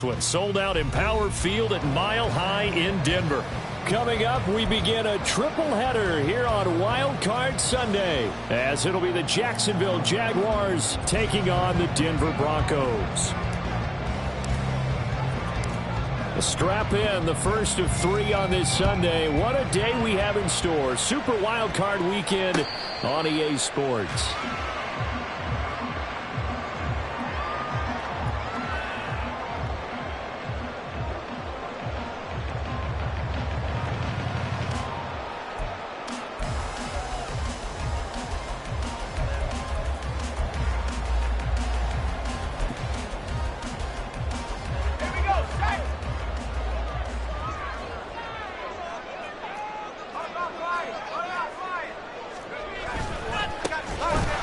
One sold out in Power Field at Mile High in Denver. Coming up, we begin a triple header here on Wild Card Sunday, as it'll be the Jacksonville Jaguars taking on the Denver Broncos. Strap in, the first of 3 on this Sunday. What a day we have in store. Super Wild Card Weekend on EA Sports.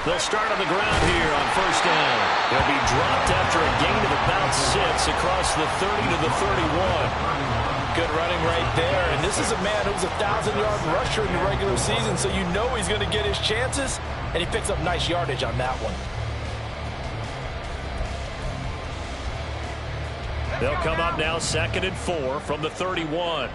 They'll start on the ground here on first down. They'll be dropped after a gain of about 6 across the 30 to the 31. Good running right there. And this is a man who's a 1,000-yard rusher in the regular season, so you know he's going to get his chances, and he picks up nice yardage on that one. They'll come up now 2nd and 4 from the 31.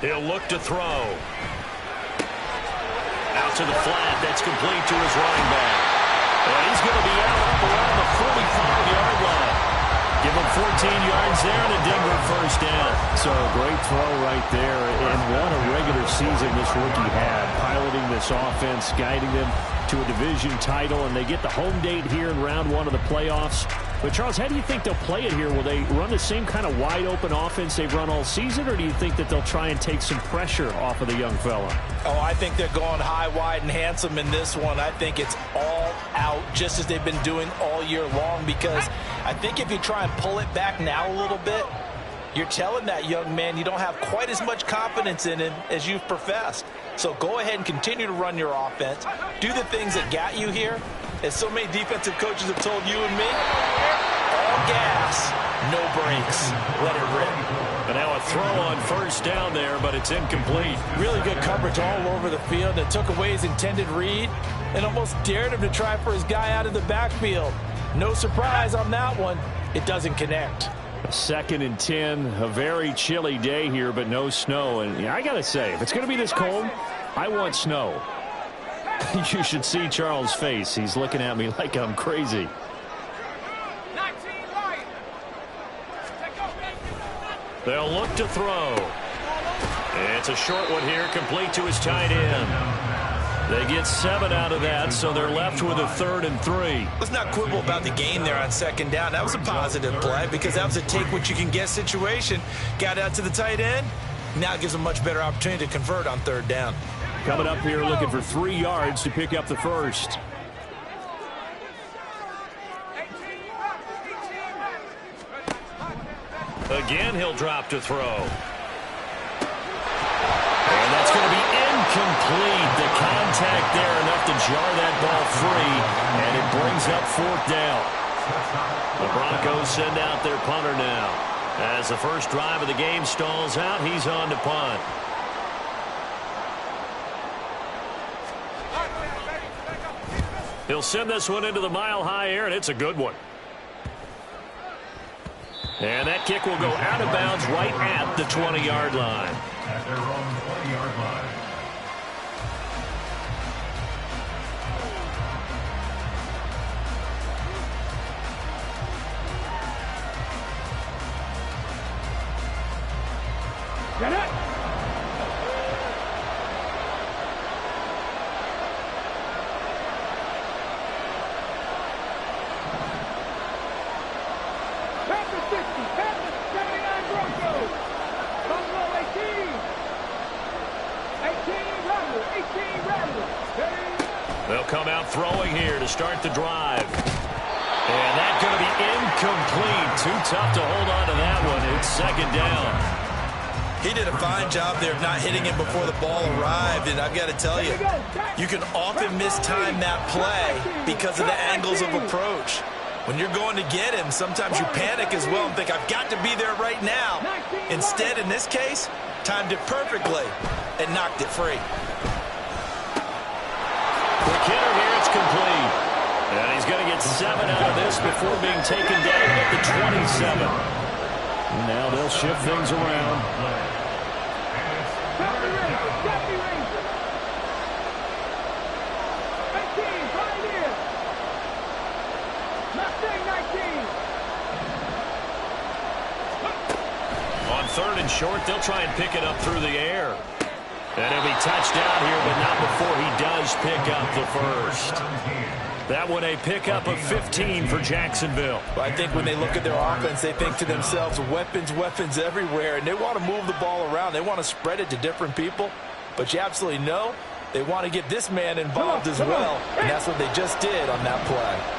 He'll look to throw. Out to the flat. That's complete to his running back. And he's going to be out up around the 45-yard line. Give him 14 yards there and a Denver first down. So a great throw right there. And what a regular season this rookie had. Piloting this offense, guiding them to a division title. And they get the home date here in round 1 of the playoffs. But, Charles, how do you think they'll play it here? Will they run the same kind of wide-open offense they've run all season, or do you think that they'll try and take some pressure off of the young fella? Oh, I think they're going high, wide, and handsome in this one. I think it's all out, just as they've been doing all year long, because I think if you try and pull it back now a little bit, you're telling that young man you don't have quite as much confidence in him as you've professed. So go ahead and continue to run your offense. Do the things that got you here. As so many defensive coaches have told you and me, all gas, no brakes. Let it rip. But now a throw on first down there, but it's incomplete. Really good coverage all over the field that took away his intended read and almost dared him to try for his guy out of the backfield. No surprise on that one. It doesn't connect. 2nd and 10, a very chilly day here, but no snow. And I got to say, if it's going to be this cold, I want snow. You should see Charles' face. He's looking at me like I'm crazy. They'll look to throw. It's a short one here, complete to his tight end. They get 7 out of that, so they're left with a 3rd and 3. Let's not quibble about the gain there on 2nd down. That was a positive play because that was a take-what-you-can-get situation. Got out to the tight end. Now it gives a much better opportunity to convert on 3rd down. Coming up here looking for 3 yards to pick up the first. Again, he'll drop to throw. And that's going to be incomplete. The contact there enough to jar that ball free, and it brings up 4th down. The Broncos send out their punter now. As the first drive of the game stalls out, he's on to punt. He'll send this one into the mile-high air, and it's a good one. And that kick will go out of bounds right at the 20-yard line. At their own 20-yard line. Get it! They'll come out throwing here to start the drive. And that's going to be incomplete. Too tough to hold on to that one. It's 2nd down. He did a fine job there of not hitting him before the ball arrived, and I've got to tell you, you can often mistime that play because of the angles of approach. When you're going to get him, sometimes you panic as well and think, I've got to be there right now. Instead, in this case, timed it perfectly and knocked it free. Quick hitter here, it's complete. And he's going to get 7 out of this before being taken down at the 27. Now they'll shift things around. On 3rd and short, they'll try and pick it up through the air. And he'll be touched out here, but not before he does pick up the first. That one a pickup of 15 for Jacksonville. Well, I think when they look at their offense, they think to themselves, weapons, weapons everywhere, and they want to move the ball around. They want to spread it to different people, but you absolutely know they want to get this man involved as well, and that's what they just did on that play.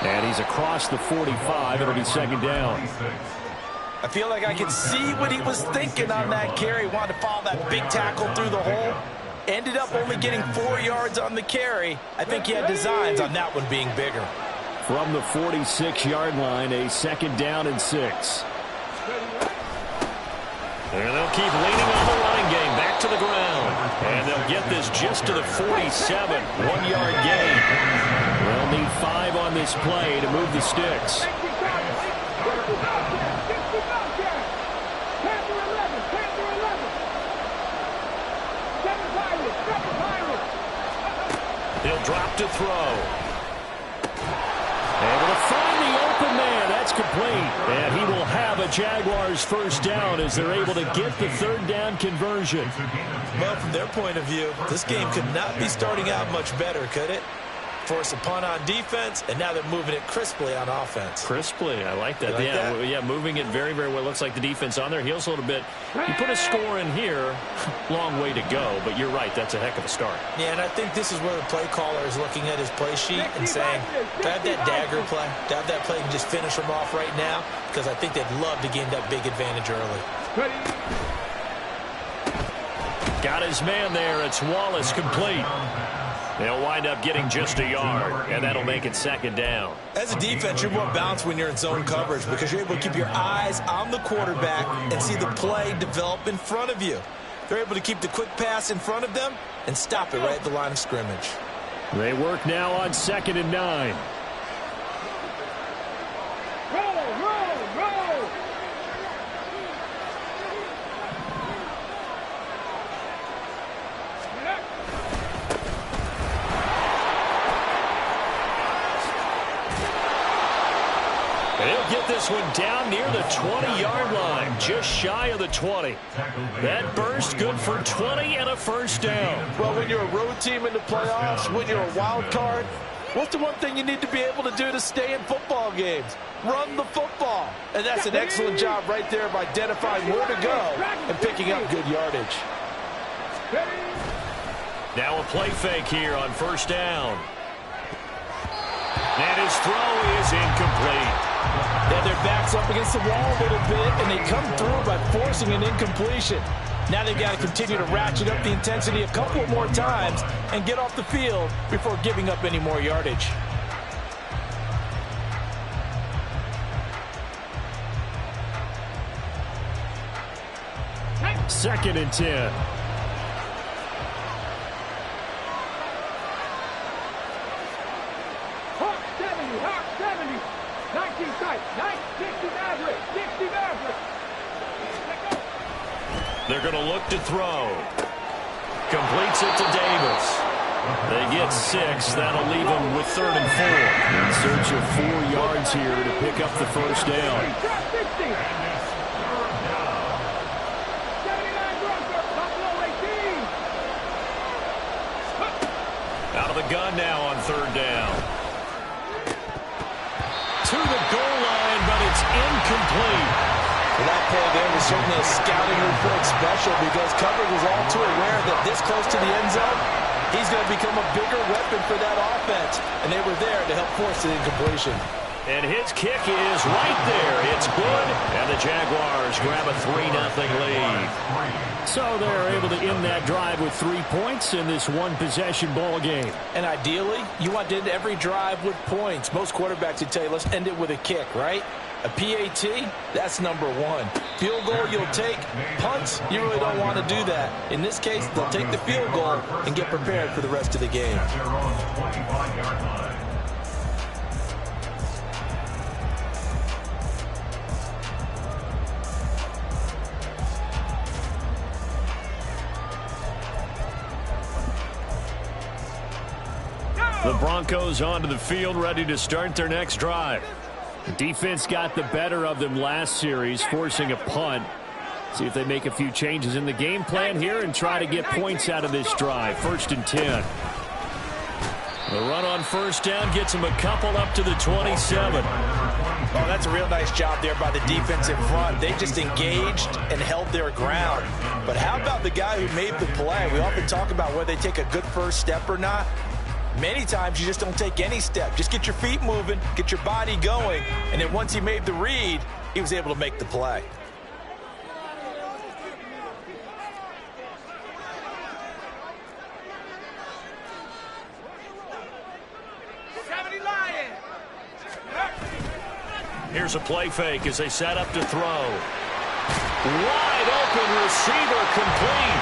And he's across the 45. It'll be 2nd down. I feel like I can see what he was thinking on that carry. Wanted to follow that big tackle through the hole. Ended up only getting 4 yards on the carry. I think he had designs on that one being bigger. From the 46-yard line, a 2nd down and 6. And they'll keep leaning on the running game back to the ground. And they'll get this just to the 47. 1-yard gain. They'll need 5 on this play to move the sticks. He'll drop to throw. Able to find the open man. That's complete. And he will have a Jaguars first down as they're able to get the 3rd down conversion. Well, from their point of view, this game could not be starting out much better, could it? Force a punt on defense, and now they're moving it crisply on offense. Crisply, I like that. Yeah, moving it very, very well. Looks like the defense on their heels a little bit. You put a score in here, long way to go, but you're right, that's a heck of a start. Yeah, and I think this is where the play caller is looking at his play sheet and saying, do I have that dagger play? Do I have that play and just finish them off right now? Because I think they'd love to gain that big advantage early. Got his man there. It's Wallace, complete. They'll wind up getting just a yard, and that'll make it 2nd down. As a defense, you're more balanced when you're in zone coverage because you're able to keep your eyes on the quarterback and see the play develop in front of you. They're able to keep the quick pass in front of them and stop it right at the line of scrimmage. They work now on 2nd and 9. He'll get this one down near the 20-yard line, just shy of the 20. That burst good for 20 and a first down. Well, when you're a road team in the playoffs, when you're a wild card, what's the one thing you need to be able to do to stay in football games? Run the football. And that's an excellent job right there of identifying where to go and picking up good yardage. Now a play fake here on 1st down. And his throw is incomplete. Yeah, their back's up against the wall a little bit, and they come through by forcing an incompletion. Now they've got to continue to ratchet up the intensity a couple more times and get off the field before giving up any more yardage. Second and 10. They're going to look to throw. Completes it to Davis. They get 6. That'll leave them with 3rd and 4. In search of 4 yards here to pick up the first down. Out of the gun now on 3rd down. To the goal line, but it's incomplete. Well, that play there was certainly a scouting report special because coverage was all too aware that this close to the end zone, he's going to become a bigger weapon for that offense. And they were there to help force the incompletion. And his kick is right there. It's good. And the Jaguars grab a 3-0 lead. So they're able to end that drive with 3 points in this one-possession ball game. And ideally, you want to end every drive with points. Most quarterbacks would tell you, let's end it with a kick, right? A PAT, that's number one. Field goal you'll take. Punts, you really don't want to do that. In this case, they'll take the field goal and get prepared for the rest of the game. The Broncos onto the field, ready to start their next drive. The defense got the better of them last series, forcing a punt. See if they make a few changes in the game plan here and try to get points out of this drive. 1st and 10. The run on 1st down gets them a couple up to the 27. Oh, that's a real nice job there by the defense in front. They just engaged and held their ground. But how about the guy who made the play? We often talk about whether they take a good first step or not. Many times you just don't take any step. Just get your feet moving, get your body going, and then once he made the read, he was able to make the play. Here's a play fake as they set up to throw. Wide open receiver complete.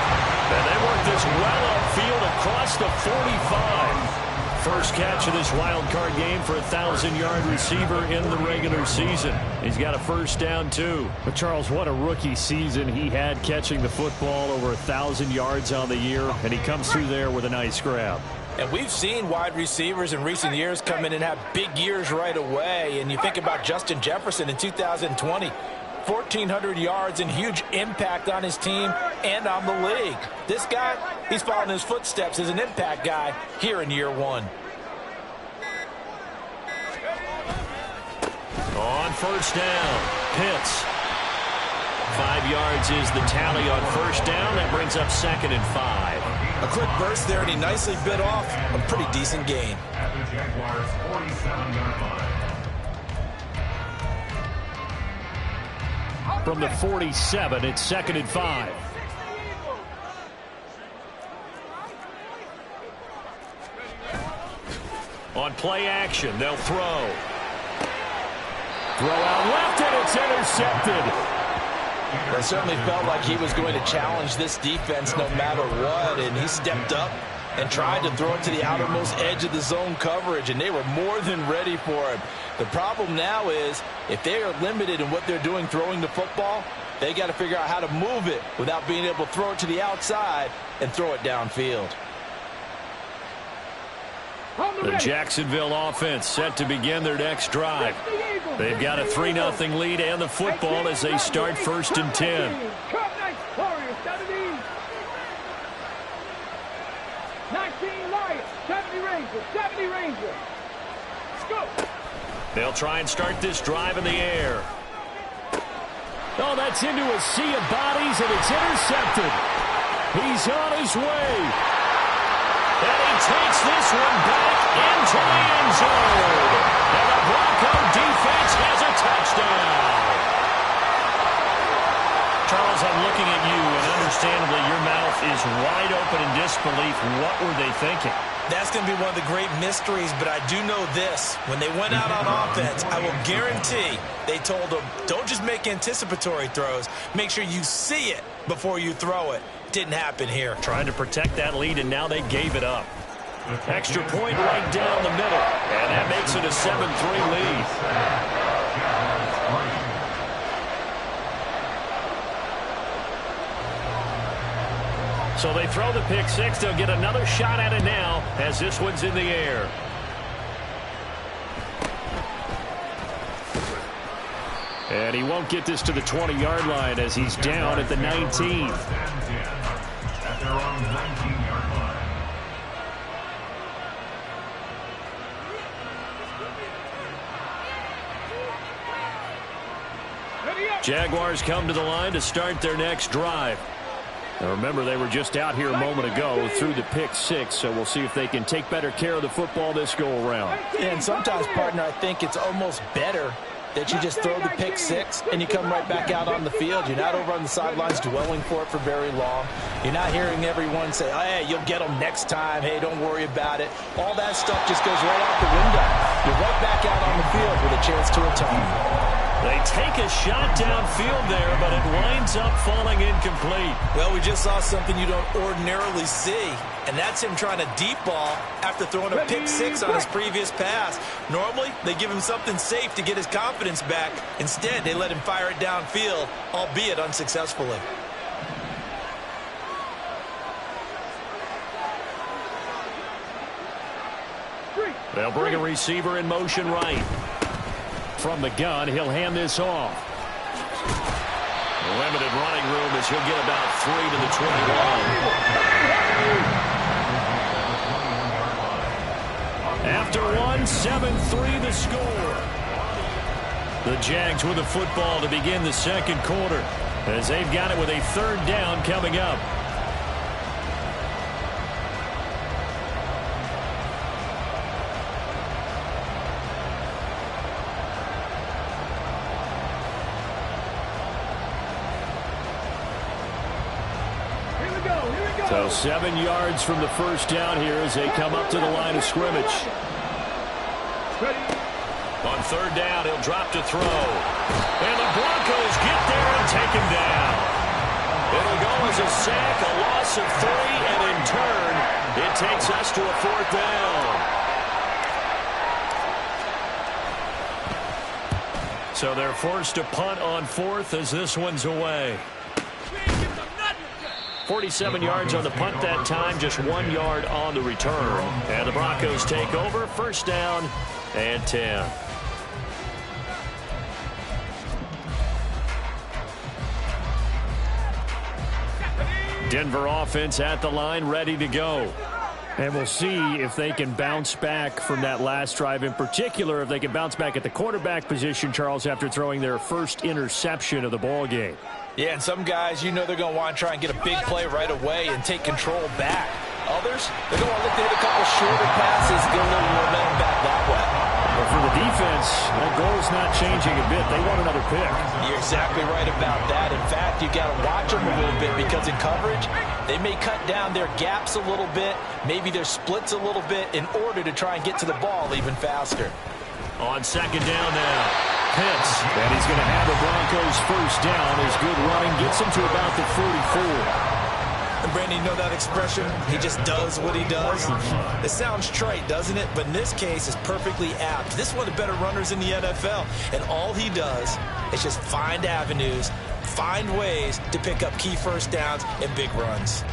And they work this well upfield across the 45. First catch of this wild card game for a 1,000-yard receiver in the regular season. He's got a 1st down, too. But, Charles, what a rookie season he had catching the football, over 1,000 yards on the year, and he comes through there with a nice grab. And we've seen wide receivers in recent years come in and have big years right away. And you think about Justin Jefferson in 2020, 1,400 yards and huge impact on his team and on the league. This guy, he's following his footsteps as an impact guy here in year one. On 1st down, Pitts. 5 yards is the tally on 1st down. That brings up 2nd and 5. A quick burst there, and he nicely bit off a pretty decent gain. At the Jaguars' 47-yard line. From the 47, it's 2nd and 5. On play action, they'll throw. Throw out left, and it's intercepted. It certainly felt like he was going to challenge this defense no matter what, and he stepped up and tried to throw it to the outermost edge of the zone coverage, and they were more than ready for him. The problem now is if they are limited in what they're doing throwing the football, they got to figure out how to move it without being able to throw it to the outside and throw it downfield. The Jacksonville offense set to begin their next drive. They've got a 3-0 lead and the football as they start 1st and 10. They'll try and start this drive in the air. Oh, that's into a sea of bodies, and it's intercepted. He's on his way. And he takes this one back into the end zone. And the Bronco defense has a touchdown. Charles, I'm looking at you, and understandably your mouth is wide open in disbelief. What were they thinking? That's going to be one of the great mysteries, but I do know this. When they went out on offense, I will guarantee they told them, don't just make anticipatory throws. Make sure you see it before you throw it. Didn't happen here. Trying to protect that lead, and now they gave it up. Extra point right down the middle, and that makes it a 7-3 lead. So they throw the pick six. They'll get another shot at it now as this one's in the air. And he won't get this to the 20-yard line as he's down at the 19. At their own 19-yard line. Jaguars come to the line to start their next drive. Now remember, they were just out here a moment ago through the pick six, so we'll see if they can take better care of the football this go-around. And sometimes, partner, I think it's almost better that you just throw the pick six and you come right back out on the field. You're not over on the sidelines dwelling for it for very long. You're not hearing everyone say, hey, you'll get them next time. Hey, don't worry about it. All that stuff just goes right out the window. You're right back out on the field with a chance to atone. They take a shot downfield there, but it winds up falling incomplete. Well, we just saw something you don't ordinarily see, and that's him trying to deep ball after throwing a pick six on his previous pass. Normally, they give him something safe to get his confidence back. Instead, they let him fire it downfield, albeit unsuccessfully. They'll bring a receiver in motion right. From the gun, he'll hand this off. Limited running room as he'll get about 3 to the 21. After one, 7-3 the score. The Jags with the football to begin the second quarter as they've got it with a third down coming up. So 7 yards from the first down here as they come up to the line of scrimmage. On third down, he'll drop to throw. And the Broncos get there and take him down. It'll go as a sack, a loss of 3, and in turn, it takes us to a fourth down. So they're forced to punt on fourth as this one's away. 47 yards on the punt that time, just 1 yard on the return. And the Broncos take over, first down and 10. Denver offense at the line, ready to go. And we'll see if they can bounce back from that last drive, in particular if they can bounce back at the quarterback position, Charles, after throwing their first interception of the ball game. Yeah, and some guys, you know they're going to want to try and get a big play right away and take control back. Others, they're going to look to hit a couple shorter passes, get a little momentum back that way. But for the defense, that goal's not changing a bit. They want another pick. You're exactly right about that. In fact, you got to watch them a little bit because in coverage, they may cut down their gaps a little bit, maybe their splits a little bit in order to try and get to the ball even faster. On second down now, Pitts, and he's going to have the Broncos first down. His good running gets him to about the 44. And Brandon, you know that expression? He just does what he does. It sounds trite, doesn't it? But in this case, it's perfectly apt. This is one of the better runners in the NFL. And all he does is just find avenues, find ways to pick up key first downs and big runs.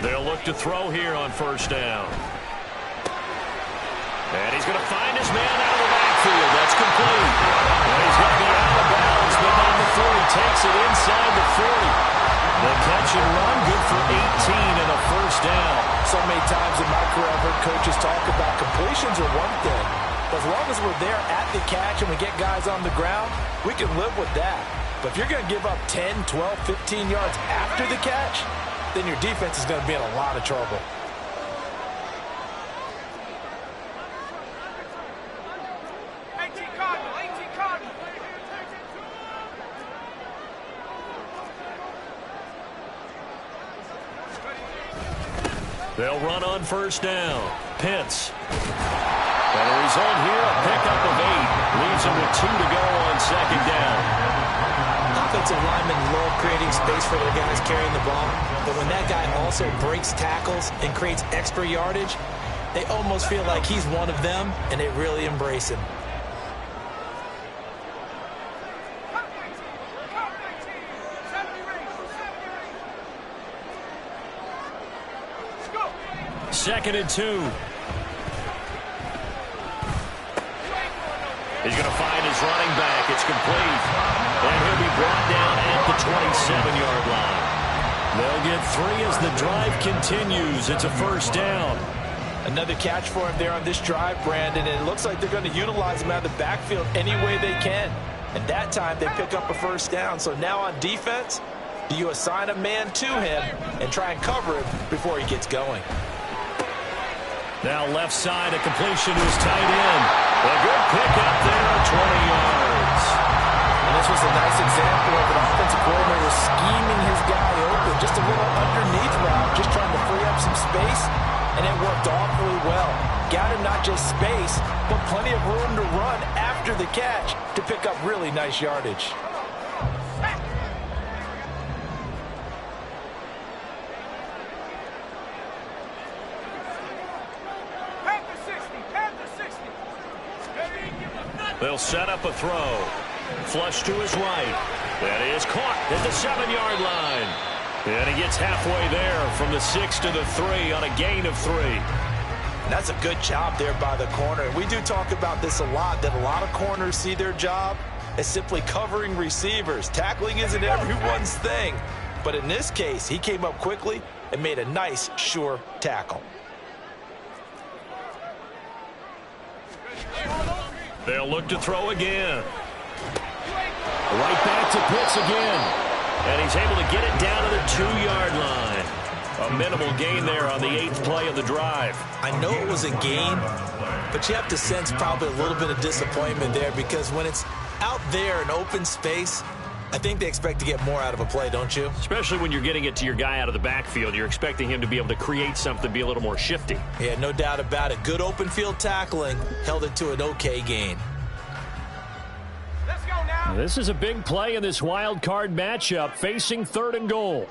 They'll look to throw here on first down. And he's going to find his man out of the backfield. That's complete. And he's going to be out of bounds, but not before he takes it inside the 40. The catch and run, good for 18 and a first down. So many times in my career I've heard coaches talk about completions are one thing. But as long as we're there at the catch and we get guys on the ground, we can live with that. But if you're going to give up 10, 12, 15 yards after the catch, then your defense is going to be in a lot of trouble. They'll run on first down. Pitts. And the result here, a pickup of 8. Leaves him with 2 to go on second down. Offensive linemen love creating space for their guys carrying the ball, but when that guy also breaks tackles and creates extra yardage, they almost feel like he's one of them, and they really embrace him. Second and 2. He's going to find his running back. It's complete. And he'll be brought down at the 27-yard line. They'll get 3 as the drive continues. It's a first down. Another catch for him there on this drive, Brandon, and it looks like they're going to utilize him out of the backfield any way they can. And that time they pick up a first down. So now on defense, do you assign a man to him and try and cover him before he gets going? Now left side, a completion to his tight end. A good pick up there, 20 yards. And this was a nice example of an offensive coordinator scheming his guy open. Just a little underneath route, just trying to free up some space, and it worked awfully well. Got him not just space, but plenty of room to run after the catch to pick up really nice yardage. They'll set up a throw. Flush to his right. That is caught at the 7-yard line. And he gets halfway there from the 6 to the 3 on a gain of 3. That's a good job there by the corner. We do talk about this a lot, that a lot of corners see their job as simply covering receivers. Tackling isn't everyone's thing. But in this case, he came up quickly and made a nice, sure tackle. They'll look to throw again. Right back to Pitts again. And he's able to get it down to the 2-yard line. A minimal gain there on the 8th play of the drive. I know it was a gain, but you have to sense probably a little bit of disappointment there, because when it's out there in open space, I think they expect to get more out of a play, don't you? Especially when you're getting it to your guy out of the backfield. You're expecting him to be able to create something, be a little more shifty. Yeah, no doubt about it. Good open field tackling held it to an okay gain. Let's go now. This is a big play in this wild card matchup, facing 3rd and goal.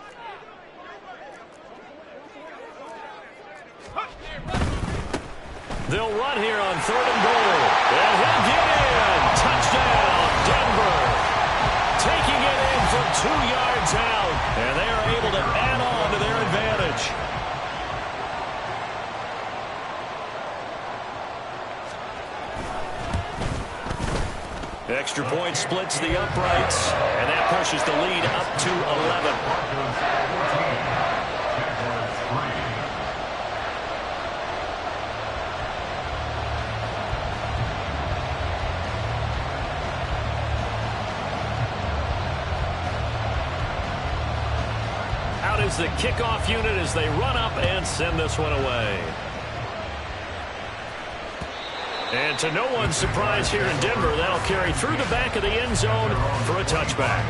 They'll run here on 3rd and goal. And he'll get in. Touchdown, Denver. Taking it in from 2 yards out. And they are able to add on to their advantage. Extra point splits the uprights. And that pushes the lead up to 11. Is the kickoff unit as they run up and send this one away. And to no one's surprise here in Denver, that'll carry through the back of the end zone for a touchback.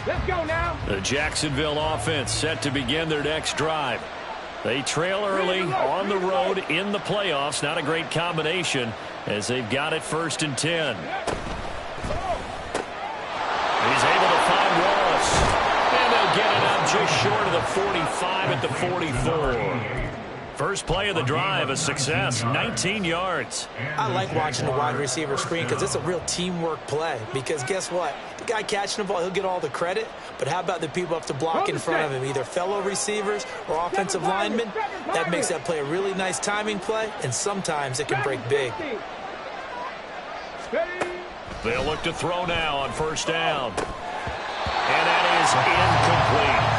Let's go now. The Jacksonville offense set to begin their next drive. They trail early on the road in the playoffs. Not a great combination as they've got it 1st and 10. He's able to find Wallace. And they'll get it up just short of the 45 at the 44. First play of the drive, a success, 19 yards. I like watching the wide receiver screen because it's a real teamwork play. Because guess what? The guy catching the ball, he'll get all the credit. But how about the people up to block in front of him, either fellow receivers or offensive linemen? That makes that play a really nice timing play, and sometimes it can break big. They'll look to throw now on 1st down. And that is incomplete.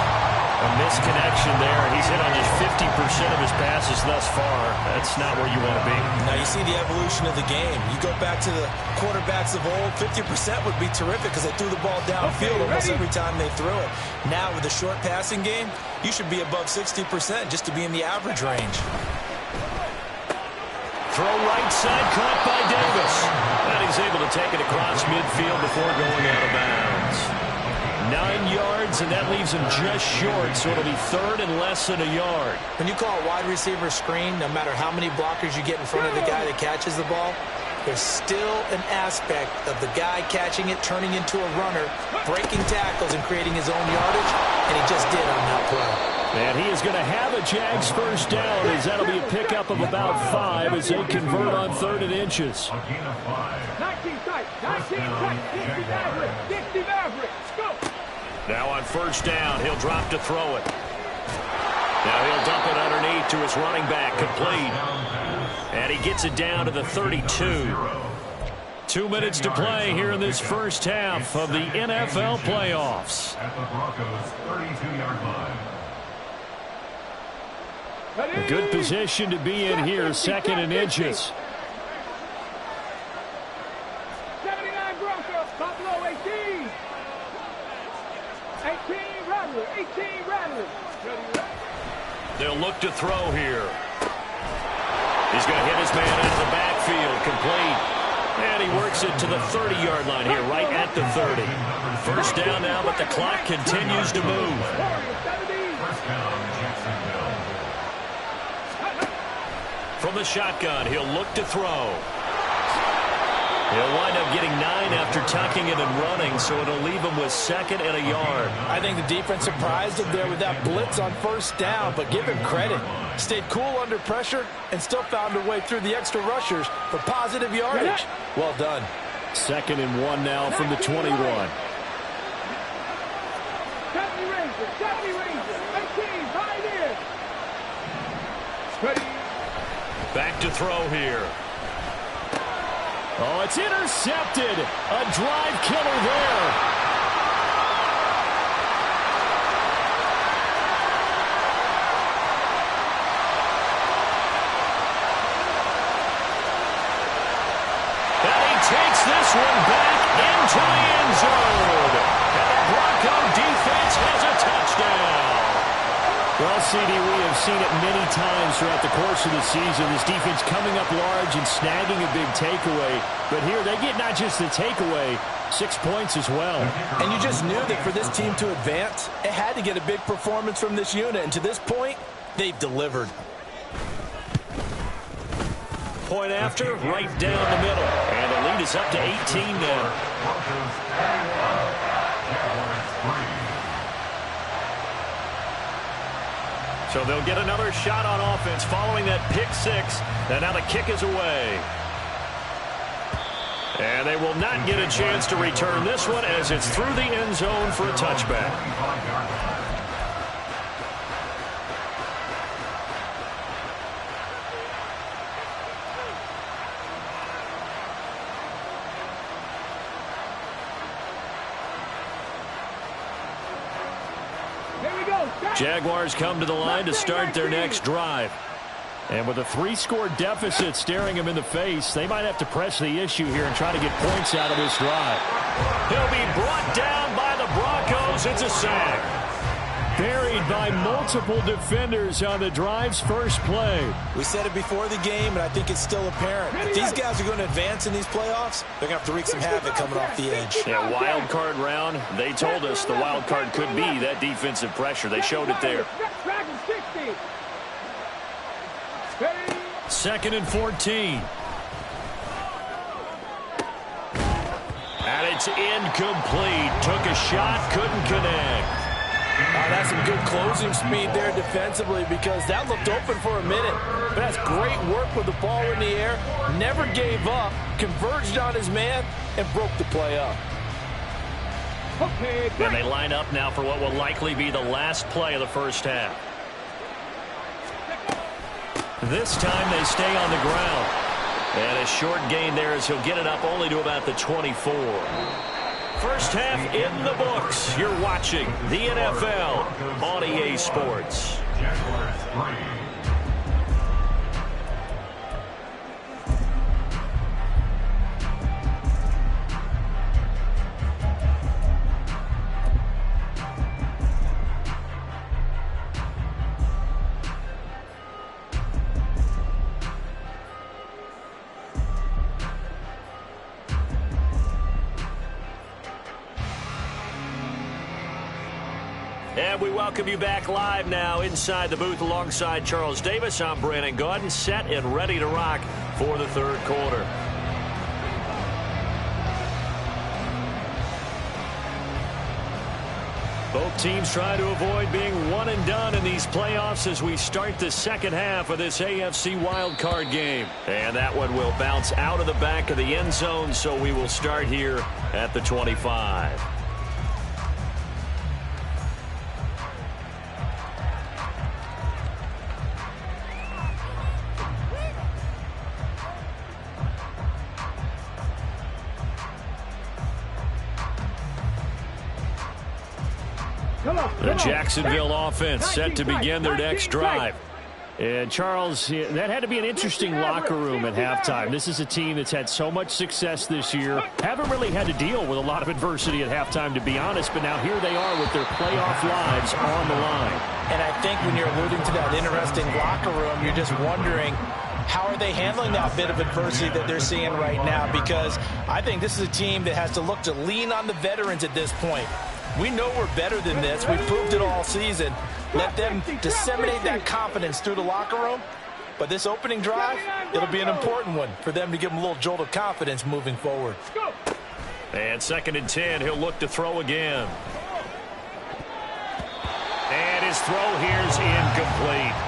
A misconnection there. He's hit on just 50% of his passes thus far. That's not where you want to be. Now you see the evolution of the game. You go back to the quarterbacks of old, 50% would be terrific because they threw the ball downfield almost every time they threw it. Now with the short passing game, you should be above 60% just to be in the average range. Throw right side, caught by Davis. And he's able to take it across midfield before going out of bounds. 9 yards, and that leaves him just short, so it'll be 3rd and less than a yard. When you call a wide receiver screen, no matter how many blockers you get in front of the guy that catches the ball, there's still an aspect of the guy catching it, turning into a runner, breaking tackles and creating his own yardage, and he just did on that play. And he is going to have a Jags first down, as that'll be a pickup of about 5 as they convert on 3rd and inches. 19 tight, 19 tight, 60 Maverick, 60 Maverick, go! Now on first down, he'll drop to throw it. Now he'll dump it underneath to his running back, complete. And he gets it down to the 32. 2 minutes to play here in this first half of the NFL playoffs. At the Broncos' 32-yard line. A good position to be in here, 2nd and inches. 79 Broncos, Buffalo 18. 18 Rattler, 18 Rattler. They'll look to throw here. He's going to hit his man out of the backfield, complete. And he works it to the 30-yard line here, right at the 30. First down now, but the clock continues to move. First down, Jacksonville. From the shotgun, he'll look to throw. He'll wind up getting 9 after tucking it and running, so it'll leave him with 2nd and a yard. I think the defense surprised him there with that blitz on first down, but give him credit. Stayed cool under pressure and still found a way through the extra rushers for positive yardage. Well done. 2nd and 1 now from the 21. 70 Rangers, 70 Rangers, 18, Pioneers. Ready. Back to throw here. Oh, it's intercepted. A drive killer there. And he takes this one back into the end zone. And the Bronco defense has a touchdown. Well, CD, we have seen it many times throughout the course of the season. This defense coming up large and snagging a big takeaway. But here they get not just the takeaway, 6 points as well. And you just knew that for this team to advance, it had to get a big performance from this unit. And to this point, they've delivered. Point after, right down the middle. And the lead is up to 18 now. Broncos 31, Jaguars 3. So they'll get another shot on offense following that pick 6. And now the kick is away. And they will not get a chance to return this one as it's through the end zone for a touchback. Jaguars come to the line to start their next drive. And with a 3-score deficit staring them in the face, they might have to press the issue here and try to get points out of this drive. He'll be brought down by the Broncos. It's a sack. Buried by multiple defenders on the drive's first play. We said it before the game, and I think it's still apparent. If these guys are going to advance in these playoffs, they're going to have to wreak some havoc coming off the edge. Yeah, wild card round. They told us the wild card could be that defensive pressure. They showed it there. 2nd and 14. And it's incomplete. Took a shot, couldn't connect. That's some good closing speed there defensively because that looked open for a minute. But that's great work with the ball in the air. Never gave up, converged on his man, and broke the play up. And they line up now for what will likely be the last play of the first half. This time they stay on the ground. And a short gain there as he'll get it up only to about the 24. First half in the books. You're watching the NFL on EA Sports. Jaguars 3. And we welcome you back live now inside the booth alongside Charles Davis. I'm Brandon Gaudin, set and ready to rock for the third quarter. Both teams try to avoid being one and done in these playoffs as we start the second half of this AFC wildcard game. And that one will bounce out of the back of the end zone, so we will start here at the 25. The Jacksonville offense set to begin their next drive. And, Charles, that had to be an interesting locker room at halftime. This is a team that's had so much success this year. Haven't really had to deal with a lot of adversity at halftime, to be honest. But now here they are with their playoff lives on the line. And I think when you're alluding to that interesting locker room, you're just wondering, how are they handling that bit of adversity that they're seeing right now? Because I think this is a team that has to look to lean on the veterans at this point. We know we're better than this. We've proved it all season. Let them disseminate that confidence through the locker room. But this opening drive, it'll be an important one for them to give them a little jolt of confidence moving forward. And 2nd and 10, he'll look to throw again. And his throw here's incomplete.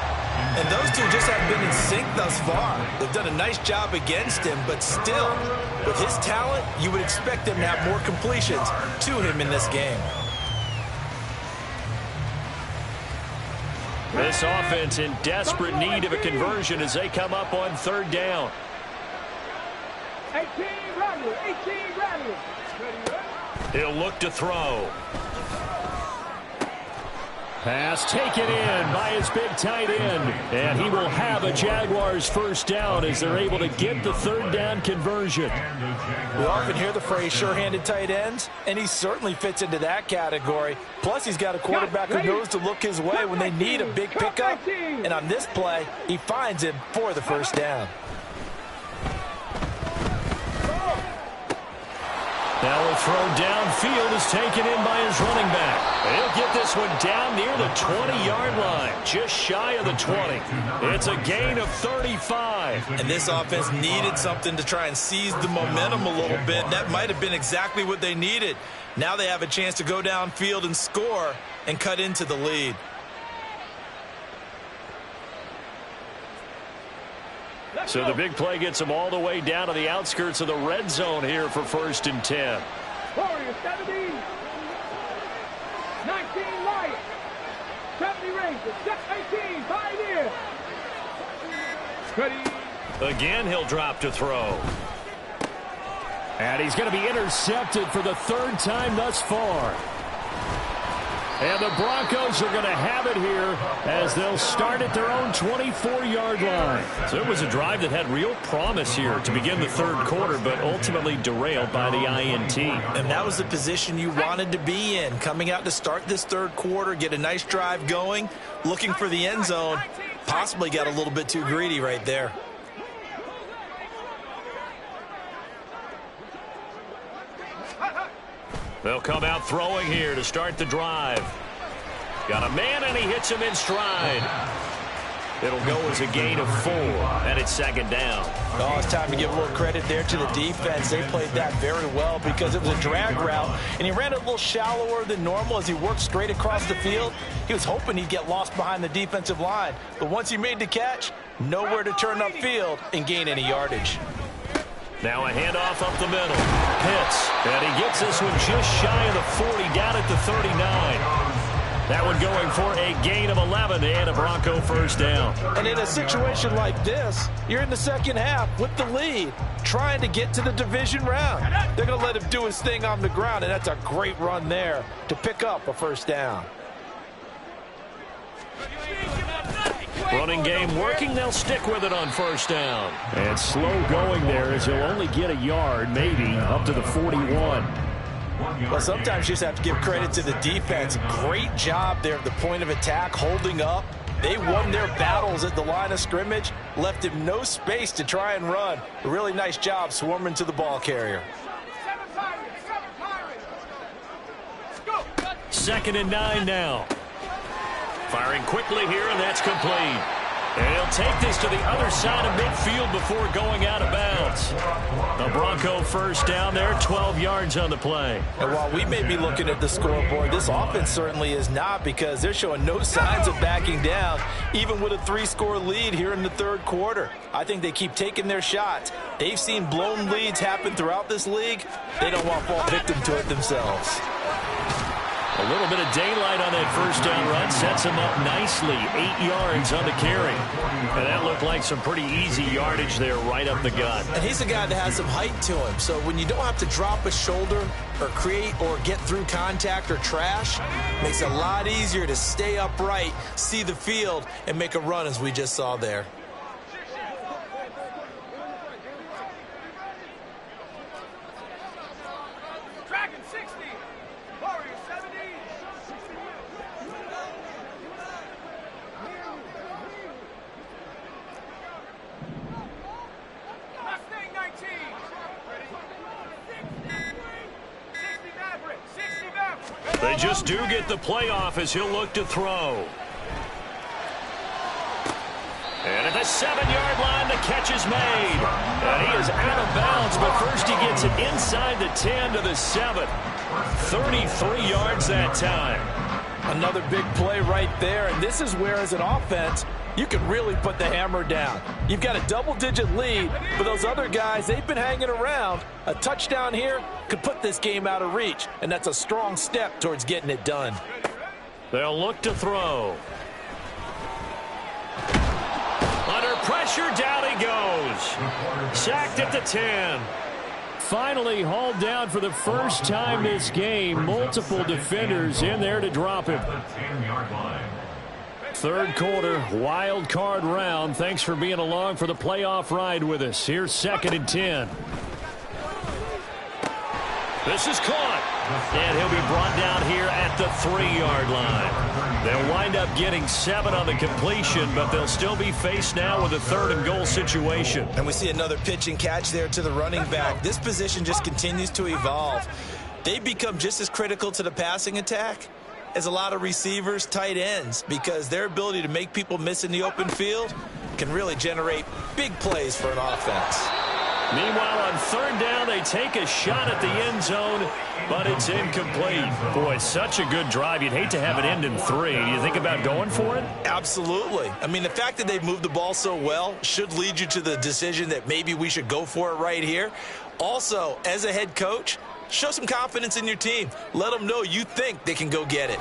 And those two just haven't been in sync thus far. They've done a nice job against him, but still, with his talent, you would expect them to have more completions to him in this game. This offense in desperate need of a conversion as they come up on 3rd down. 18 Rattler, 18 Rattler. He'll look to throw. Pass taken in by his big tight end. And he will have a Jaguars first down as they're able to get the 3rd down conversion. We often hear the phrase sure-handed tight ends, and he certainly fits into that category. Plus, he's got a quarterback who knows to look his way when they need a big pickup. And on this play, he finds him for the first down. Now a throw downfield is taken in by his running back. He'll get this one down near the 20-yard line, just shy of the 20. It's a gain of 35. And this offense needed something to try and seize the momentum a little bit. That might have been exactly what they needed. Now they have a chance to go downfield and score and cut into the lead. So the big play gets them all the way down to the outskirts of the red zone here for 1st and 10. Warriors 70. 19 Lions. 70 Rangers. 18 Pioneers. Again, he'll drop to throw. And he's going to be intercepted for the 3rd time thus far. And the Broncos are going to have it here as they'll start at their own 24-yard line. So it was a drive that had real promise here to begin the 3rd quarter, but ultimately derailed by the INT. And that was the position you wanted to be in, coming out to start this 3rd quarter, get a nice drive going, looking for the end zone. Possibly got a little bit too greedy right there. They'll come out throwing here to start the drive. Got a man, and he hits him in stride. It'll go as a gain of 4, and it's 2nd down. Oh, it's time to give a little credit there to the defense. They played that very well because it was a drag route, and he ran it a little shallower than normal as he worked straight across the field. He was hoping he'd get lost behind the defensive line, but once he made the catch, nowhere to turn upfield and gain any yardage. Now a handoff up the middle. Pitts, and he gets this one just shy of the 40, down at the 39. That one going for a gain of 11 and a Bronco first down. And in a situation like this, you're in the 2nd half with the lead, trying to get to the division round. They're going to let him do his thing on the ground, and that's a great run there to pick up a first down. Running game working, they'll stick with it on 1st down. And slow going there as he'll only get a yard, maybe, up to the 41. Well, sometimes you just have to give credit to the defense. Great job there at the point of attack, holding up. They won their battles at the line of scrimmage, left him no space to try and run. A really nice job swarming to the ball carrier. 2nd and 9 now. Firing quickly here, and that's complete. And he'll take this to the other side of midfield before going out of bounds. A Bronco first down there, 12 yards on the play. And while we may be looking at the scoreboard, this offense certainly is not, because they're showing no signs of backing down, even with a 3-score lead here in the third quarter. I think they keep taking their shots. They've seen blown leads happen throughout this league. They don't want to fall victim to it themselves. A little bit of daylight on that first down run sets him up nicely. 8 yards on the carry. And that looked like some pretty easy yardage there right up the gut. And he's a guy that has some height to him. So when you don't have to drop a shoulder or create or get through contact or trash, makes it a lot easier to stay upright, see the field, and make a run as we just saw there. They just do get the playoff as he'll look to throw. And at the 7-yard line, the catch is made. And he is out of bounds, but first he gets it inside the 10 to the 7. 33 yards that time. Another big play right there, and this is where, as an offense, you can really put the hammer down. You've got a double-digit lead, but those other guys, they've been hanging around. A touchdown here could put this game out of reach, and that's a strong step towards getting it done. They'll look to throw. Under pressure, down he goes. Sacked at the 10. Finally hauled down for the first time this game. Multiple defenders in there to drop him. Third quarter, wild card round. Thanks for being along for the playoff ride with us. Here's 2nd and 10. This is caught. And he'll be brought down here at the 3-yard line. They'll wind up getting 7 on the completion, but they'll still be faced now with a 3rd and goal situation. And we see another pitch and catch there to the running back. This position just continues to evolve. They become just as critical to the passing attack as a lot of receivers, tight ends, because their ability to make people miss in the open field can really generate big plays for an offense. Meanwhile, on 3rd down, they take a shot at the end zone, but it's incomplete. Boy, such a good drive. You'd hate to have it end in 3. Do you think about going for it? Absolutely. I mean, the fact that they've moved the ball so well should lead you to the decision that maybe we should go for it right here. Also, as a head coach, show some confidence in your team. Let them know you think they can go get it.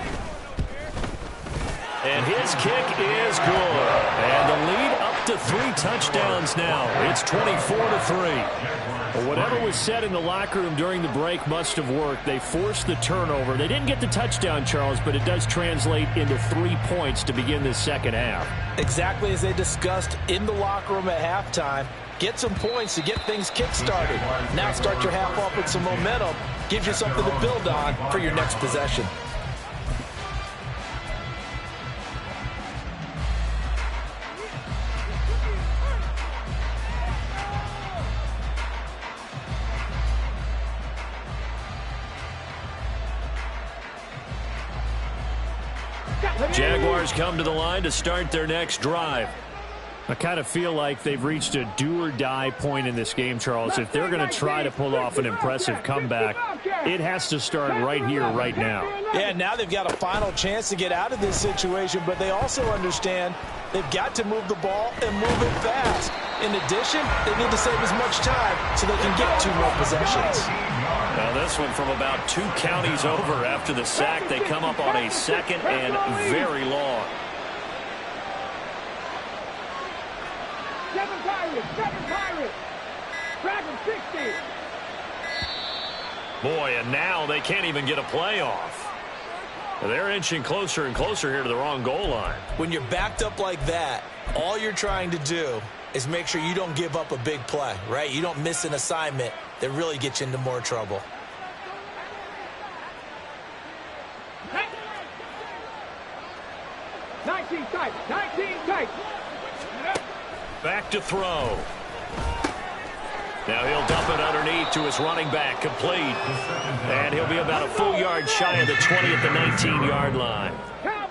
And his kick is good. And the lead up to 3 touchdowns now. It's 24-3. Well, whatever was said in the locker room during the break must have worked. They forced the turnover. They didn't get the touchdown, Charles, but it does translate into 3 points to begin this second half. Exactly as they discussed in the locker room at halftime. Get some points to get things kick-started. Now start your half off with some momentum. Gives you something to build on for your next possession. Jaguars come to the line to start their next drive. I kind of feel like they've reached a do-or-die point in this game, Charles. If they're going to try to pull off an impressive comeback, it has to start right here, right now. Yeah, now they've got a final chance to get out of this situation, but they also understand they've got to move the ball and move it fast. In addition, they need to save as much time so they can get 2 more possessions. Now this one from about 2 counties over after the sack. They come up on a 2nd and very long. 7 Pirates. Dragon 60. Boy, and now they can't even get a playoff. They're inching closer and closer here to the wrong goal line. When you're backed up like that, all you're trying to do is make sure you don't give up a big play, right? You don't miss an assignment that really gets you into more trouble. Hey. 19 tight. Back to throw. Now he'll dump it underneath to his running back, complete. And he'll be about a full yard shy of the 20 at the 19-yard line.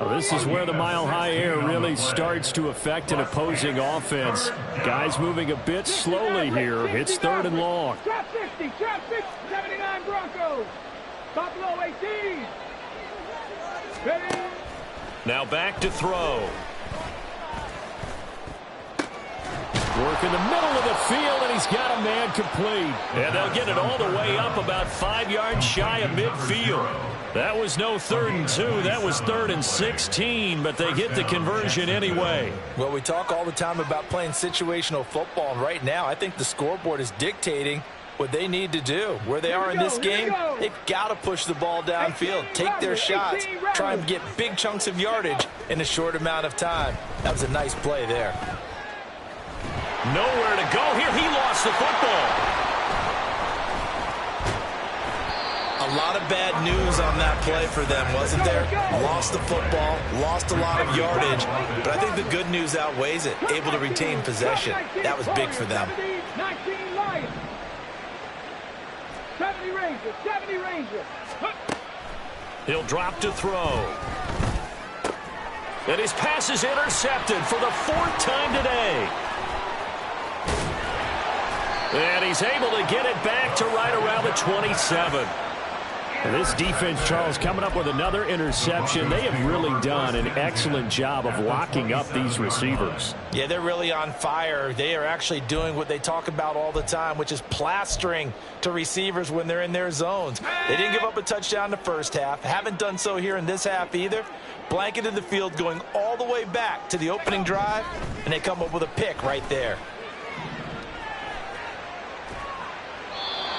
Well, this is where the mile-high air really starts to affect an opposing offense. Guys moving a bit slowly here. It's 3rd and long. Trap 60, 79 Broncos. Buffalo 18. Ready? Now back to throw. Work in the middle of the field, and he's got a man complete. And they'll get it all the way up about 5 yards shy of midfield. That was no 3rd and 2. That was 3rd and 16, but they get the conversion anyway. Well, we talk all the time about playing situational football, and right now I think the scoreboard is dictating what they need to do. Where they are in this game, they've got to push the ball downfield, take their shots, try and get big chunks of yardage in a short amount of time. That was a nice play there. Nowhere to go here. He lost the football. A lot of bad news on that play for them, wasn't there? Lost the football, lost a lot of yardage, but I think the good news outweighs it. Able to retain possession. That was big for them. 19 Lions. 70 Rangers. 70 Rangers. He'll drop to throw. And his pass is intercepted for the 4th time today. And he's able to get it back to right around the 27. And this defense, Charles, coming up with another interception. They have really done an excellent job of locking up these receivers. Yeah, they're really on fire. They are actually doing what they talk about all the time, which is plastering to receivers when they're in their zones. They didn't give up a touchdown the first half. Haven't done so here in this half either. Blanketed the field going all the way back to the opening drive, and they come up with a pick right there.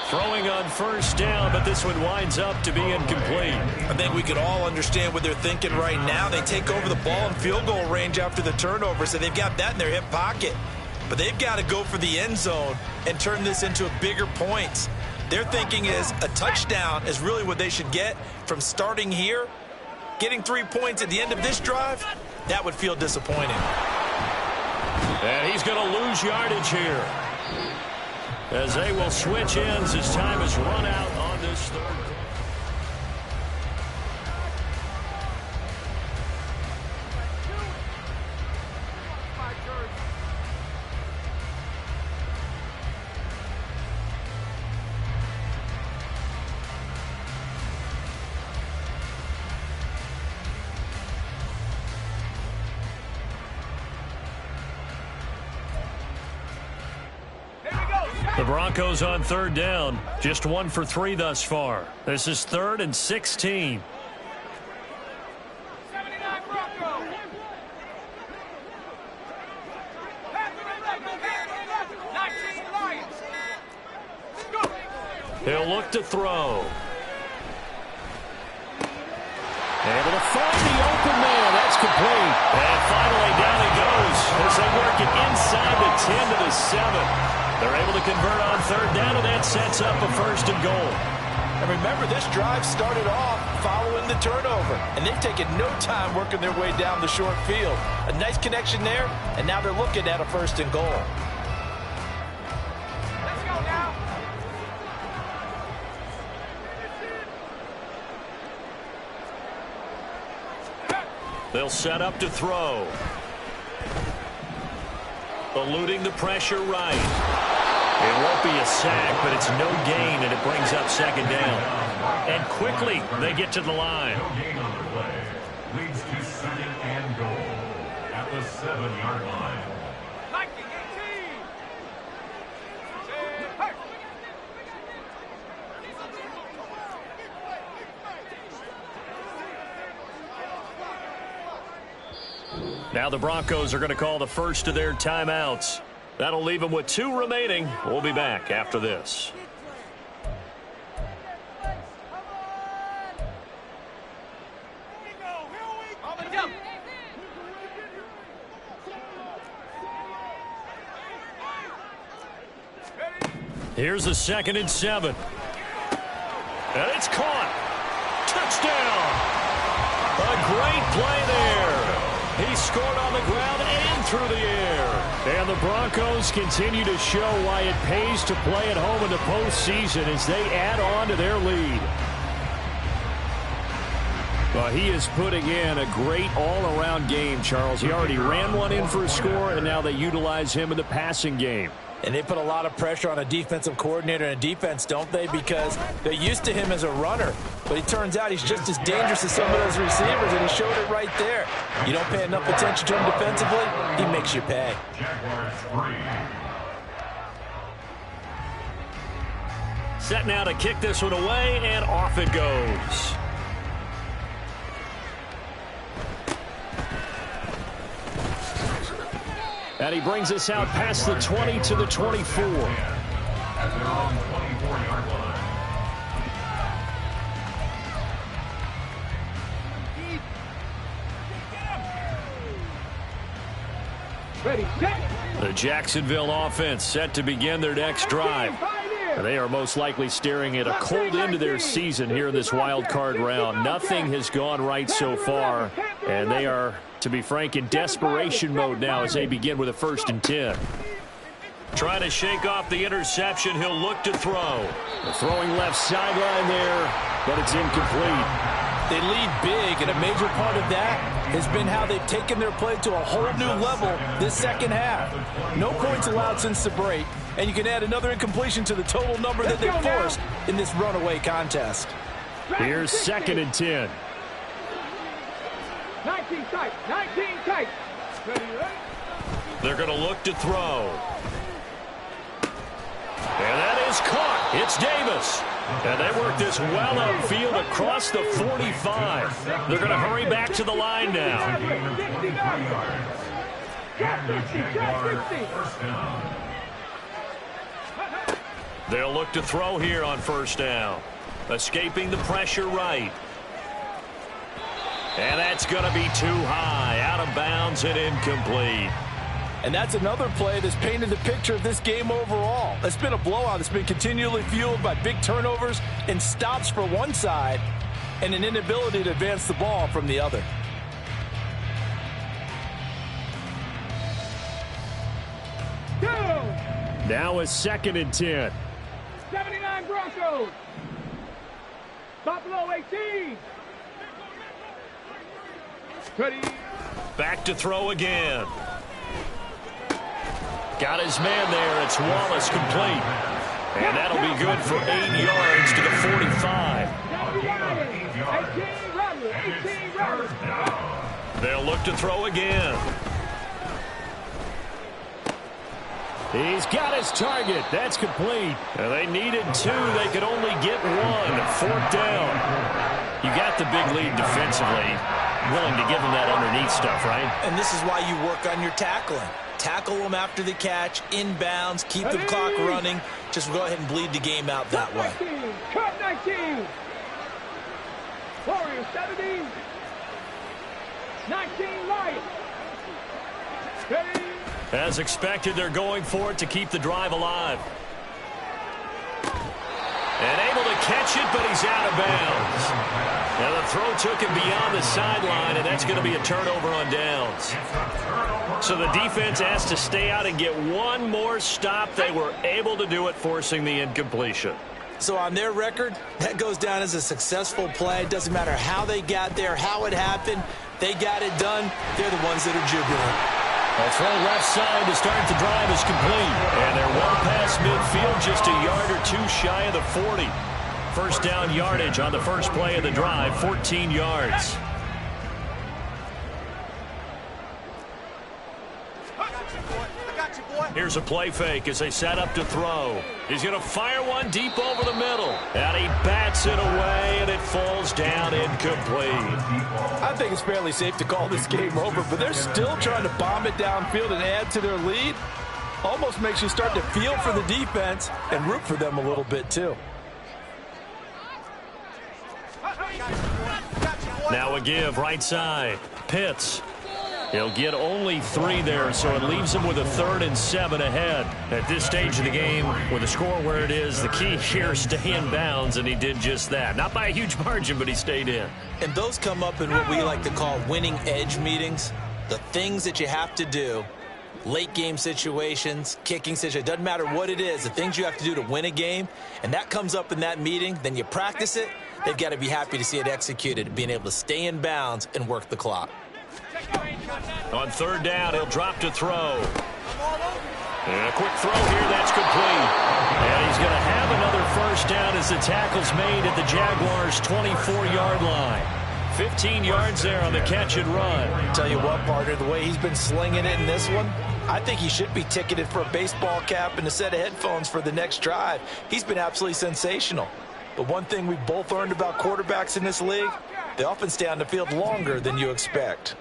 Throwing on 1st down, but this one winds up to be incomplete. I think we could all understand what they're thinking right now. They take over the ball in field goal range after the turnover, so they've got that in their hip pocket. But they've got to go for the end zone and turn this into a bigger points. Their thinking is a touchdown is really what they should get from starting here. Getting 3 points at the end of this drive, that would feel disappointing. And he's going to lose yardage here, as they will switch ends as time is run out on this 3rd. The Broncos on 3rd down. Just 1 for 3 thus far. This is 3rd and 16. 79 Broncos. He'll look to throw. Able to find the open man. That's complete. And finally down he goes as they work it inside the 10 to the 7. They're able to convert on 3rd down, and that sets up a 1st and goal. And remember, this drive started off following the turnover, and they've taken no time working their way down the short field. A nice connection there, and now they're looking at a 1st and goal. Let's go now. They'll set up to throw. Eluding the pressure right. It won't be a sack, but it's no gain, and it brings up 2nd down. And quickly, they get to the line. No gain on the play. Leads to 2nd and goal at the 7-yard line. 19-18. Now the Broncos are going to call the first of their timeouts. That'll leave them with 2 remaining. We'll be back after this. Here's the 2nd and 7. And it's caught. Touchdown. A great play there. He scored on the ground and through the air. And the Broncos continue to show why it pays to play at home in the postseason as they add on to their lead. Well, he is putting in a great all-around game, Charles. He already ran one in for a score, and now they utilize him in the passing game. And they put a lot of pressure on a defensive coordinator and a defense, don't they? Because they're used to him as a runner. But it turns out he's just as dangerous as some of those receivers, and he showed it right there. You don't pay enough attention to him defensively, he makes you pay. Set now to kick this one away, and off it goes. And he brings us out past the 20 to the 24. As they're on 24-yard line. Ready, set. The Jacksonville offense set to begin their next drive. They are most likely staring at a cold end to their season here in this wild card round. Nothing has gone right so far, and they are, to be frank, in desperation mode now as they begin with a 1st and 10. Trying to shake off the interception. He'll look to throw. The throwing left sideline there, but it's incomplete. They lead big, and a major part of that has been how they've taken their play to a whole new level this second half. No points allowed since the break, and you can add another incompletion to the total number that they've forced in this runaway contest. Here's 2nd and 10. 19 tight, 19 tight. Ready, ready. They're going to look to throw. And that is caught. It's Davis. And they work this well upfield across the 45. They're going to hurry back to the line now. 60, They'll look to throw here on 1st down. Escaping the pressure right. And that's going to be too high. Out of bounds and incomplete. And that's another play that's painted the picture of this game overall. It's been a blowout. It's been continually fueled by big turnovers and stops for one side and an inability to advance the ball from the other. Now a 2nd and 10. 79 Broncos. Buffalo 18. Ready. Back to throw again. Got his man there. It's Wallace complete. And that'll be good for 8 yards to the 45. 18 They'll look to throw again. He's got his target. That's complete. And they needed 2. They could only get 1. 4th down. You got the big lead defensively. Willing to give them that underneath stuff, right? And this is why you work on your tackling. Tackle them after the catch, inbounds, keep the clock running. Just go ahead and bleed the game out that way. Cut 19. Warriors 17. 19 Lions. Ready. As expected, they're going for it to keep the drive alive. And able to catch it, but he's out of bounds. Now the throw took him beyond the sideline, and that's going to be a turnover on downs. So the defense has to stay out and get one more stop. They were able to do it, forcing the incompletion. So on their record, that goes down as a successful play. It doesn't matter how they got there, how it happened. They got it done. They're the ones that are jubilant. A throw left side to start the drive is complete. And they're well past midfield, just a yard or 2 shy of the 40. 1st down yardage on the first play of the drive, 14 yards. Here's a play fake as they set up to throw. He's going to fire one deep over the middle. And he bats it away, and it falls down incomplete. I think it's fairly safe to call this game over, but they're still trying to bomb it downfield and add to their lead. Almost makes you start to feel for the defense and root for them a little bit, too. Now a give right side. Pitts. He'll get only 3 there, so it leaves him with a 3rd and 7 ahead. At this stage of the game, with the score where it is, the key here is stay in bounds, and he did just that. Not by a huge margin, but he stayed in. And those come up in what we like to call winning edge meetings. The things that you have to do, late game situations, kicking situations, doesn't matter what it is, the things you have to do to win a game, and that comes up in that meeting, then you practice it, they've got to be happy to see it executed, being able to stay in bounds and work the clock. On third down, he'll drop to throw. And a quick throw here, that's complete. And he's going to have another first down as the tackle's made at the Jaguars' 24-yard line. 15 yards there on the catch and run. Tell you what, partner, the way he's been slinging it in this one, I think he should be ticketed for a baseball cap and a set of headphones for the next drive. He's been absolutely sensational. But one thing we've both learned about quarterbacks in this league, they often stay on the field longer than you expect.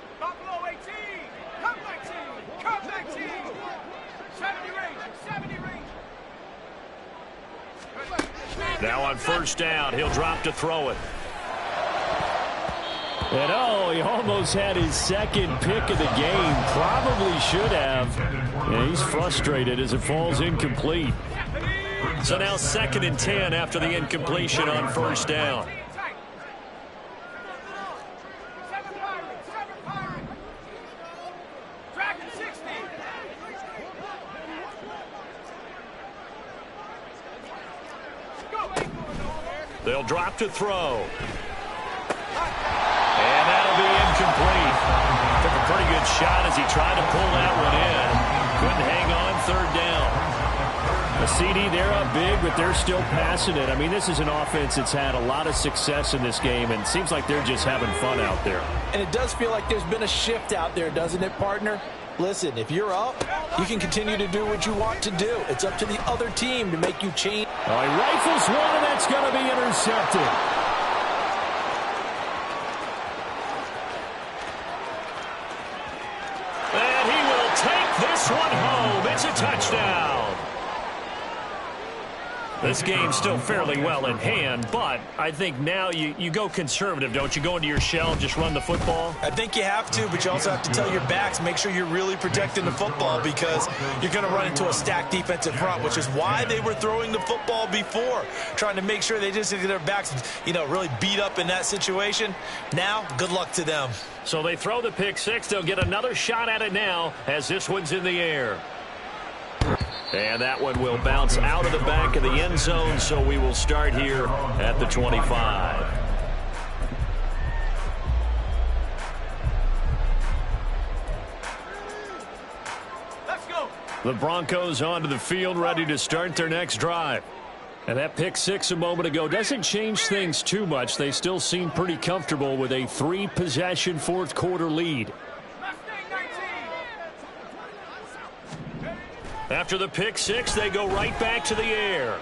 Now on first down, he'll drop to throw it. And oh, he almost had his second pick of the game. Probably should have. Yeah, he's frustrated as it falls incomplete. So now 2nd and 10 after the incompletion on first down. They'll drop to throw. And that'll be incomplete. Took a pretty good shot as he tried to pull that one in. Couldn't hang on, third down. A CD, they're up big, but they're still passing it. I mean, this is an offense that's had a lot of success in this game, and it seems like they're just having fun out there. And it does feel like there's been a shift out there, doesn't it, partner? Listen, if you're up, you can continue to do what you want to do. It's up to the other team to make you change. Oh, he rifles one, and that's going to be intercepted. And he will take this one home. It's a touchdown. This game's still fairly well in hand, but I think now you go conservative, don't you? Go into your shell and just run the football? I think you have to, but you also have to tell your backs, make sure you're really protecting the football because you're going to run into a stacked defensive front, which is why they were throwing the football before, trying to make sure they just get their backs, really beat up in that situation. Now, good luck to them. So they throw the pick six. They'll get another shot at it now as this one's in the air. And that one will bounce out of the back of the end zone, so we will start here at the 25. Let's go. The Broncos onto the field, ready to start their next drive. And that pick six a moment ago doesn't change things too much. They still seem pretty comfortable with a 3-possession fourth quarter lead. After the pick six, they go right back to the air.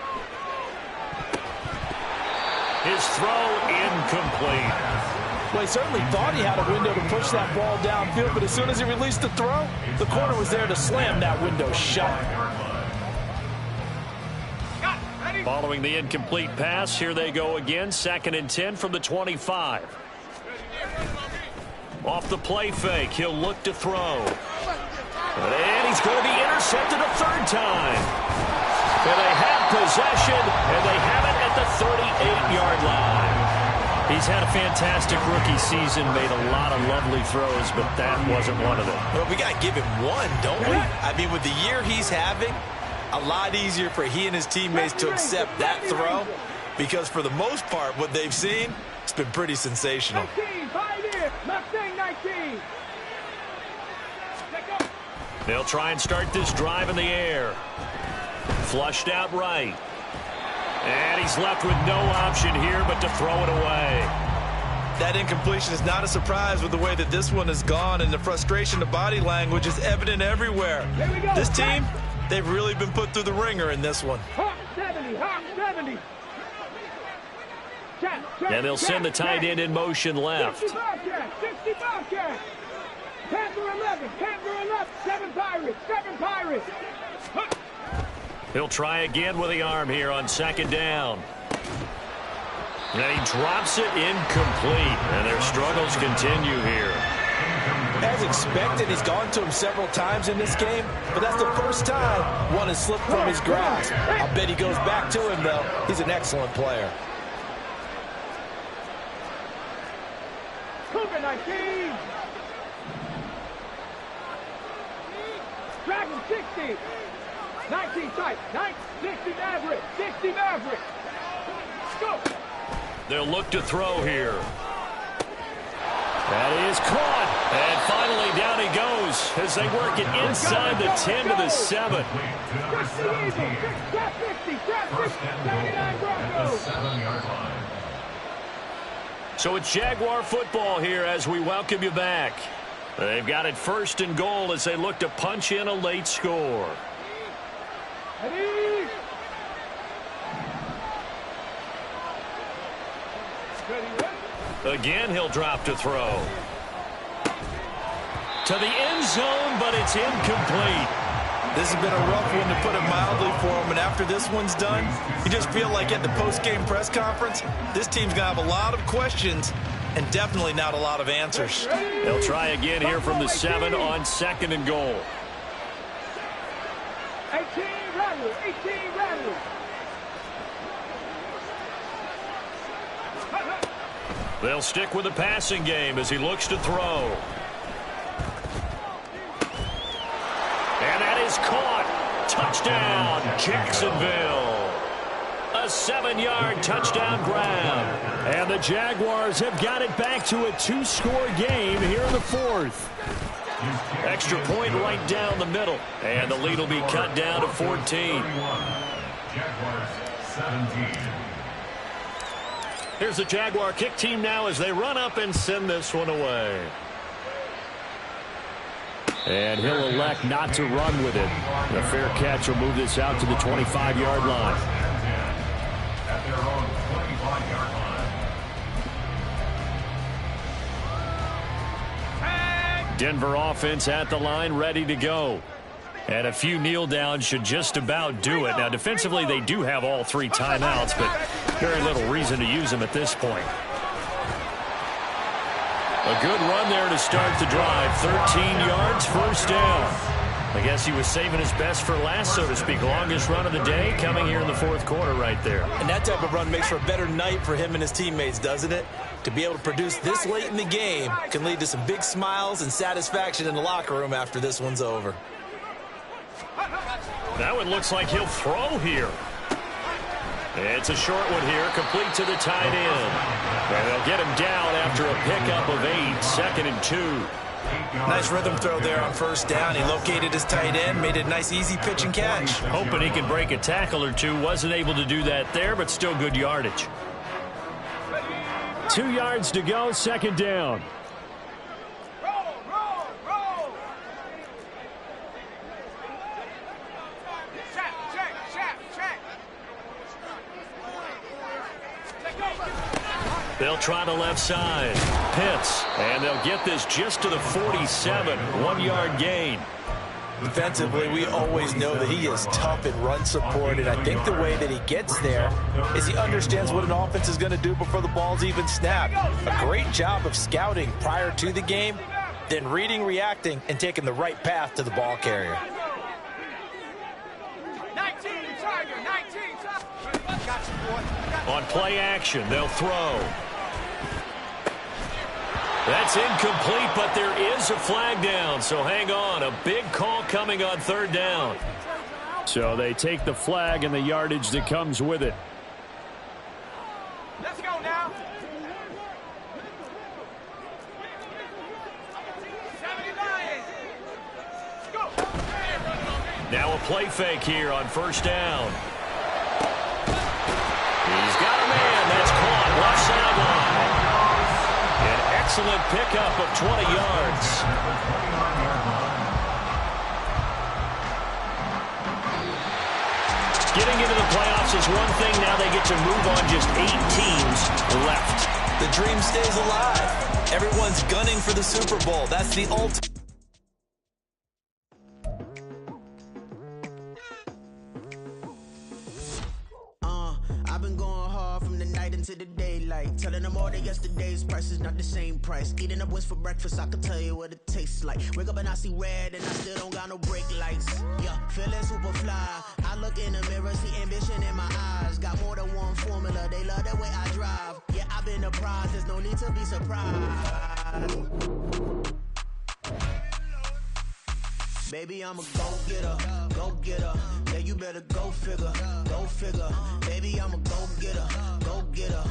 His throw incomplete. Well, he certainly thought he had a window to push that ball downfield, but as soon as he released the throw, the corner was there to slam that window shut. Following the incomplete pass, here they go again. 2nd and 10 from the 25. Off the play fake, he'll look to throw. And he's going to be intercepted a third time. And they have possession, and they have it at the 38-yard line. He's had a fantastic rookie season, made a lot of lovely throws, but that wasn't one of them. Well, we got to give him one, don't we? I mean, with the year he's having, a lot easier for he and his teammates to accept that throw because for the most part, what they've seen, it's been pretty sensational. 19, Pioneer, Mustang 19. They'll try and start this drive in the air. Flushed out right. And he's left with no option here but to throw it away. That incompletion is not a surprise with the way that this one has gone, and the frustration, the body language is evident everywhere. This team, they've really been put through the ringer in this one. Hawk 70, Hawk 70. And they'll send the tight end in motion left. 60 Bobcat. Panther 11, Panther 11, 7 Pirates, 7 Pirates. He'll try again with the arm here on 2nd down. And he drops it incomplete. And their struggles continue here. As expected, he's gone to him several times in this game, but that's the first time one has slipped from his grasp. I'll bet he goes back to him, though. He's an excellent player. Cougar 19. Dragon 60. 19 tight. 60 Maverick. 60 Maverick. Go. They'll look to throw here. That is caught. And finally down he goes as they work it inside the 10 to the 7. So it's Jaguar football here as we welcome you back. They've got it 1st and goal as they look to punch in a late score. Again, he'll drop to throw. To the end zone, but it's incomplete. This has been a rough one, to put it mildly, for him. And after this one's done, you just feel like at the post-game press conference, this team's going to have a lot of questions and definitely not a lot of answers. They'll try again here from the 7 on 2nd and goal. 18 rattle, 18 rattle. They'll stick with the passing game as he looks to throw. And that is caught. Touchdown, Jacksonville. A 7-yard touchdown grab. And the Jaguars have got it back to a 2-score game here in the 4th. Extra point right down the middle. And the lead will be cut down to 14. Jaguars 17. Here's the Jaguar kick team now as they run up and send this one away. And he'll elect not to run with it. The fair catch will move this out to the 25-yard line. At their own 25-yard line. Denver offense at the line, ready to go. And a few kneel downs should just about do it. Now, defensively, they do have all 3 timeouts, but very little reason to use them at this point. A good run there to start the drive. 13 yards, 1st down. I guess he was saving his best for last, so to speak. Longest run of the day coming here in the 4th quarter right there. And that type of run makes for a better night for him and his teammates, doesn't it? To be able to produce this late in the game can lead to some big smiles and satisfaction in the locker room after this one's over. Now it looks like he'll throw here. It's a short one here, complete to the tight end. And they'll get him down after a pickup of 8, 2nd and 2. Nice rhythm throw there on 1st down. He located his tight end, made it a nice easy pitch and catch. Hoping he can break a tackle or two. Wasn't able to do that there, but still good yardage. 2 yards to go, 2nd down. They'll try the left side. Pitts. And they'll get this just to the 47. 1-yard gain. Defensively, we always know that he is tough in run support, and I think the way that he gets there is he understands what an offense is going to do before the ball's even snapped. A great job of scouting prior to the game, then reading, reacting, and taking the right path to the ball carrier. 19, Tiger, 19, Tiger. On play action, they'll throw. That's incomplete, but there is a flag down, so hang on. A big call coming on 3rd down. So they take the flag and the yardage that comes with it. Let's go now. 79. Go. Now a play fake here on 1st down. He's got a man. That's caught. Left sideline. An excellent pickup of 20 yards. Getting into the playoffs is one thing. Now they get to move on. Just 8 teams left. The dream stays alive. Everyone's gunning for the Super Bowl. That's the ultimate. I've been going hard from the night into the daylight, telling them all that yesterday's price is not the same price. Eating up what's for breakfast, I can tell you what it tastes like. Wake up and I see red and I still don't got no brake lights. Yeah, feeling super fly. I look in the mirror, see ambition in my eyes. Got more than one formula, they love the way I drive. Yeah, I've been a prize, there's no need to be surprised. Baby, I'm a go-getter, go-getter. Yeah, you better go figure, go figure. Baby, I'm a go-getter, go-getter.